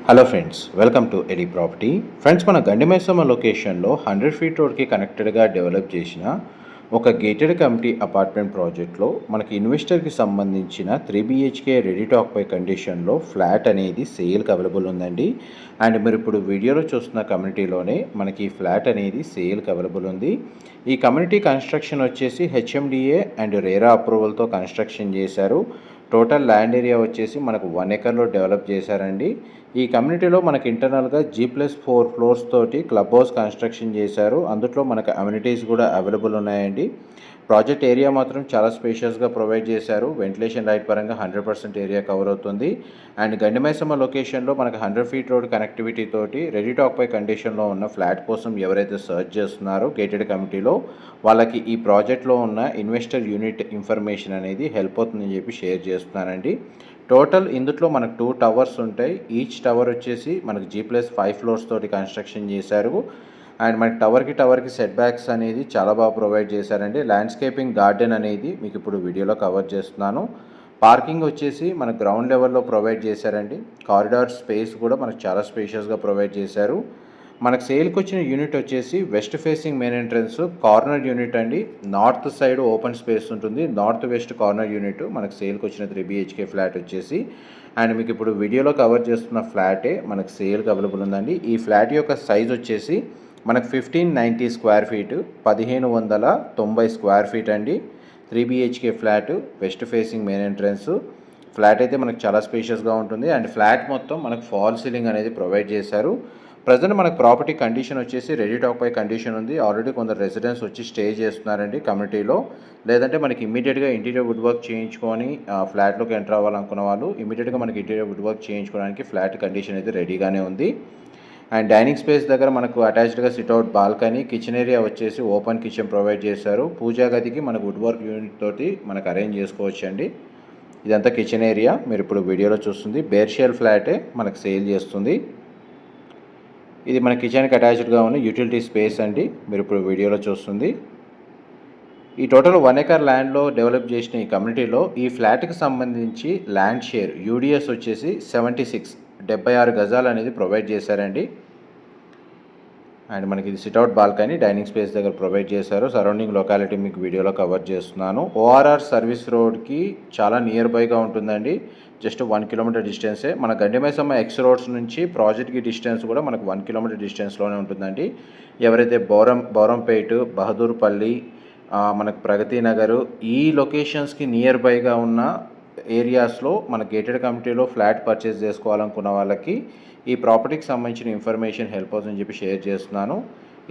Hello friends, welcome to AD property. Friends, మన గండిమైసమ్మ లొకేషన్లో 100 feet రోడ్కి కనెక్టెడ్గా డెవలప్ చేసిన ఒక గేటెడ్ కమ్యూనిటీ అపార్ట్మెంట్ ప్రాజెక్ట్లో మనకి ఇన్వెస్టర్కి సంబంధించిన 3 BHK రెడీ టు ఆక్యుపై కండిషన్లో ఫ్లాట్ అనేది సేల్కి అవైలబుల్ ఉందండి. అండ్ మీరు ఇప్పుడు వీడియోలో చూస్తున్న కమ్యూనిటీలోనే మనకి ఈ ఫ్లాట్ అనేది సేల్కి అవైలబుల్ ఉంది. ఈ కమ్యూనిటీ కన్స్ట్రక్షన్ వచ్చేసి HMDA అండ్ రేరా అప్రూవల్తో కన్స్ట్రక్షన్ చేశారు. టోటల్ ల్యాండ్ ఏరియా వచ్చేసి మనకు 1 ఎకర్లో డెవలప్ చేశారండి. ఈ కమ్యూనిటీలో మనకి ఇంటర్నల్గా G+4 ఫ్లోర్స్ తోటి క్లబ్ హౌస్ కన్స్ట్రక్షన్ చేశారు. అందులో మనకు అమ్యూనిటీస్ కూడా అవైలబుల్ ఉన్నాయండి. ప్రాజెక్ట్ ఏరియా మాత్రం చాలా స్పేషియస్గా ప్రొవైడ్ చేశారు. వెంటిలేషన్ లైట్ పరంగా 100% ఏరియా కవర్ అవుతుంది. అండ్ గండిమైసమ్మ లొకేషన్లో మనకు 100 ఫీట్ రోడ్ కనెక్టివిటీ తోటి రెడీ టు ఆక్యుపై కండిషన్లో ఉన్న ఫ్లాట్ కోసం ఎవరైతే సర్చ్ చేస్తున్నారో గేటెడ్ కమ్యూనిటీలో వాళ్ళకి ఈ ప్రాజెక్ట్లో ఉన్న ఇన్వెస్టర్ యూనిట్ ఇన్ఫర్మేషన్ అనేది హెల్ప్ అవుతుందని చెప్పి షేర్ చేస్తున్నానండి. టోటల్ ఇందులో మనకు 2 టవర్స్ ఉంటాయి. ఈచ్ టవర్ వచ్చేసి మనకు G+5 ఫ్లోర్స్ తోటి కన్స్ట్రక్షన్ చేశారు. అండ్ మనకి టవర్కి సెట్ బ్యాక్స్ అనేది చాలా బాగా ప్రొవైడ్ చేశారండి. ల్యాండ్స్కేపింగ్ గార్డెన్ అనేది మీకు ఇప్పుడు వీడియోలో కవర్ చేస్తున్నాను. పార్కింగ్ వచ్చేసి మన గ్రౌండ్ లెవెల్లో ప్రొవైడ్ చేశారండి. కారిడార్ స్పేస్ కూడా మనకు చాలా స్పేషియస్గా ప్రొవైడ్ చేశారు. మనకు సేల్కి వచ్చిన యూనిట్ వచ్చేసి west facing main entrance corner unit అండి. నార్త్ సైడ్ ఓపెన్ స్పేస్ ఉంటుంది. నార్త్ వెస్ట్ కార్నర్ యూనిట్ మనకు సేల్కి వచ్చిన 3 BHK ఫ్లాట్ వచ్చేసి. అండ్ మీకు ఇప్పుడు వీడియోలో కవర్ చేస్తున్న ఫ్లాటే మనకు సేల్కి అవైలబుల్ ఉందండి. ఈ ఫ్లాట్ యొక్క సైజ్ వచ్చేసి మనకు 1590 స్క్వేర్ ఫీట్, 1590 స్క్వేర్ ఫీట్ అండి. 3 BHK flat, west facing main entrance flat అయితే మనకు చాలా స్పేషియస్గా ఉంటుంది. అండ్ ఫ్లాట్ మొత్తం మనకు ఫాల్ సీలింగ్ అనేది ప్రొవైడ్ చేశారు. ప్రజెంట్ మనకు ప్రాపర్టీ కండిషన్ వచ్చేసి రెడీ టు ఆక్యుపై కండిషన్ ఉంది. ఆల్రెడీ కొందరు రెసిడెంట్స్ వచ్చి స్టే చేస్తున్నారండి కమ్యూనిటీలో. లేదంటే మనకి ఇమీడియట్గా ఇంటీరియర్ వుడ్ వర్క్ చేయించుకొని ఫ్లాట్లోకి ఎంటర్ అవ్వాలనుకున్న వాళ్ళు ఇమీడియట్గా మనకి ఇంటీరియర్ వుడ్ వర్క్ చేయించుకోవడానికి ఫ్లాట్ కండిషన్ అయితే రెడీగానే ఉంది. అండ్ డైనింగ్ స్పేస్ దగ్గర మనకు అటాచ్డ్గా సిట్అవుట్ బాల్కనీ, కిచెన్ ఏరియా వచ్చేసి ఓపెన్ కిచెన్ ప్రొవైడ్ చేశారు. పూజా గదికి మనకు వుడ్ వర్క్ యూనిట్ తోటి మనకు అరేంజ్ చేసుకోవచ్చు అండి. ఇదంతా కిచెన్ ఏరియా మీరు ఇప్పుడు వీడియోలో చూస్తుంది. బేర్షియల్ ఫ్లాటే మనకు సేల్ చేస్తుంది. ఇది మన కిచెన్కి అటాచ్డ్గా ఉన్న యూటిలిటీ స్పేస్ అండి మీరు ఇప్పుడు వీడియోలో చూస్తుంది. ఈ టోటల్ 1 ఎకర్ ల్యాండ్లో డెవలప్ చేసిన ఈ కమ్యూనిటీలో ఈ ఫ్లాట్కి సంబంధించి ల్యాండ్ షేర్ UDS వచ్చేసి 76 గజాలు అనేది ప్రొవైడ్ చేశారండి. అండ్ మనకి ఇది సిట్అవుట్ బాల్కనీ, డైనింగ్ స్పేస్ దగ్గర ప్రొవైడ్ చేశారు. సరౌండింగ్ లొకాలిటీ మీకు వీడియోలో కవర్ చేస్తున్నాను. ORR సర్వీస్ రోడ్కి చాలా నియర్ బైగా ఉంటుందండి. జస్ట్ 1 కిలోమీటర్ డిస్టెన్సే. మన గండిమైసమ్మ ఎక్స్ రోడ్స్ నుంచి ప్రాజెక్ట్కి డిస్టెన్స్ కూడా మనకు 1 కిలోమీటర్ డిస్టెన్స్లోనే ఉంటుందండి. ఎవరైతే బౌరంపేట్, బహదూర్పల్లి, మనకు ప్రగతి నగర్ ఈ లొకేషన్స్కి నియర్ బైగా ఉన్న ఏరియాస్లో మన గేటెడ్ కమ్యూనిటీలో ఫ్లాట్ పర్చేస్ చేసుకోవాలనుకున్న వాళ్ళకి ఈ ప్రాపర్టీకి సంబంధించిన ఇన్ఫర్మేషన్ హెల్ప్ అవుతుందని చెప్పి షేర్ చేస్తున్నాను.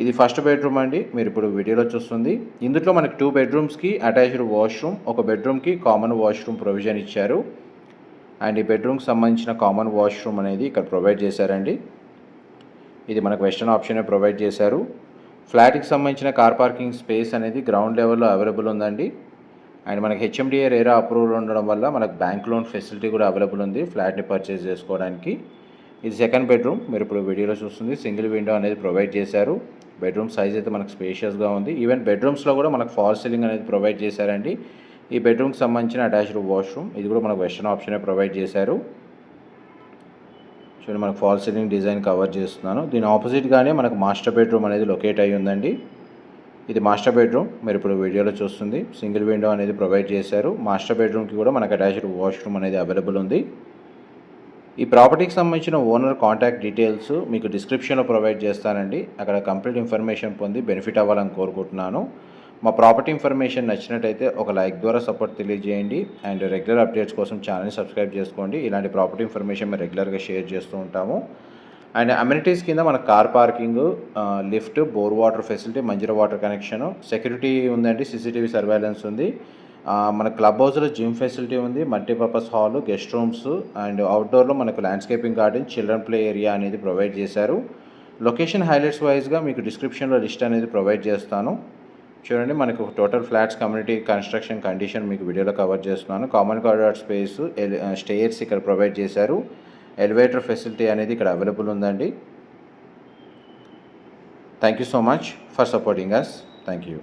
ఇది ఫస్ట్ బెడ్రూమ్ అండి మీరు ఇప్పుడు వీడియోలో చూస్తుంది. ఇందులో మనకి 2 బెడ్రూమ్స్కి అటాచ్డ్ వాష్రూమ్, ఒక బెడ్రూమ్కి కామన్ వాష్రూమ్ ప్రొవిజన్ ఇచ్చారు. అండ్ ఈ బెడ్రూమ్కి సంబంధించిన కామన్ వాష్రూమ్ అనేది ఇక్కడ ప్రొవైడ్ చేశారండి. ఇది మనకు వెస్టర్న్ ఆప్షనే ప్రొవైడ్ చేశారు. ఫ్లాట్కి సంబంధించిన కార్ పార్కింగ్ స్పేస్ అనేది గ్రౌండ్ లెవెల్లో అవైలబుల్ ఉందండి. అండ్ మనకి HMDA రేరా అప్రూవల్ ఉండడం వల్ల మనకు బ్యాంక్ లోన్ ఫెసిలిటీ కూడా అవైలబుల్ ఉంది ఫ్లాట్ని పర్చేస్ చేసుకోవడానికి. ఇది సెకండ్ బెడ్రూమ్ మీరు ఇప్పుడు వీడియోలో చూస్తుంది. సింగిల్ విండో అనేది ప్రొవైడ్ చేశారు. బెడ్రూమ్ సైజ్ అయితే మనకు స్పేషియస్గా ఉంది. ఈవెన్ బెడ్రూమ్స్లో కూడా మనకు ఫాల్ సీలింగ్ అనేది ప్రొవైడ్ చేశారండి. ఈ బెడ్రూమ్కి సంబంధించిన అటాచ్డ్ వాష్రూమ్ ఇది కూడా మనకు వెస్టర్న్ ఆప్షనే ప్రొవైడ్ చేశారు. చూడండి మనకు ఫాల్ సీలింగ్ డిజైన్ కవర్ చేస్తున్నాను. దీని ఆపోజిట్గానే మనకు మాస్టర్ బెడ్రూమ్ అనేది లొకేట్ అయ్యి ఉందండి. ఇది మాస్టర్ బెడ్రూమ్ మీరు ఇప్పుడు వీడియోలో చూస్తుంది. సింగిల్ విండో అనేది ప్రొవైడ్ చేశారు. మాస్టర్ బెడ్రూమ్కి కూడా మనకు అటాచ్డ్ వాష్రూమ్ అనేది అవైలబుల్ ఉంది. ఈ ప్రాపర్టీకి సంబంధించిన ఓనర్ కాంటాక్ట్ డీటెయిల్స్ మీకు డిస్క్రిప్షన్లో ప్రొవైడ్ చేస్తానండి. అక్కడ కంప్లీట్ ఇన్ఫర్మేషన్ పొంది బెనిఫిట్ అవ్వాలని కోరుకుంటున్నాను. మా ప్రాపర్టీ ఇన్ఫర్మేషన్ నచ్చినట్టయితే ఒక లైక్ ద్వారా సపోర్ట్ తెలియజేయండి. అండ్ రెగ్యులర్ అప్డేట్స్ కోసం ఛానల్ని సబ్స్క్రైబ్ చేసుకోండి. ఇలాంటి ప్రాపర్టీ ఇన్ఫర్మేషన్ మేము రెగ్యులర్గా షేర్ చేస్తూ ఉంటాము. అండ్ అమ్యూనిటీస్ కింద మన car parking, lift, bore water facility, Manjeera water connection, security ఉందండి, CCTV సర్వేలెన్స్ ఉంది. మన క్లబ్ హౌస్లో జిమ్ ఫెసిలిటీ ఉంది, multipurpose hall, guest rooms and అవుట్డోర్లో మనకు landscaping garden, children play area అనేది ప్రొవైడ్ చేశారు. లొకేషన్ హైలైట్స్ వైజ్గా మీకు డిస్క్రిప్షన్లో లిస్ట్ అనేది ప్రొవైడ్ చేస్తాను. చూడండి మనకు total flats community construction condition మీకు వీడియోలో కవర్ చేస్తున్నాను. కామన్ కారిడార్ స్పేస్, స్టేర్స్ ఇక్కడ ప్రొవైడ్ చేశారు. ఎలివేటర్ ఫెసిలిటీ అనేది ఇక్కడ అవైలబుల్ ఉందండి. Thank you so much for supporting us. Thank you.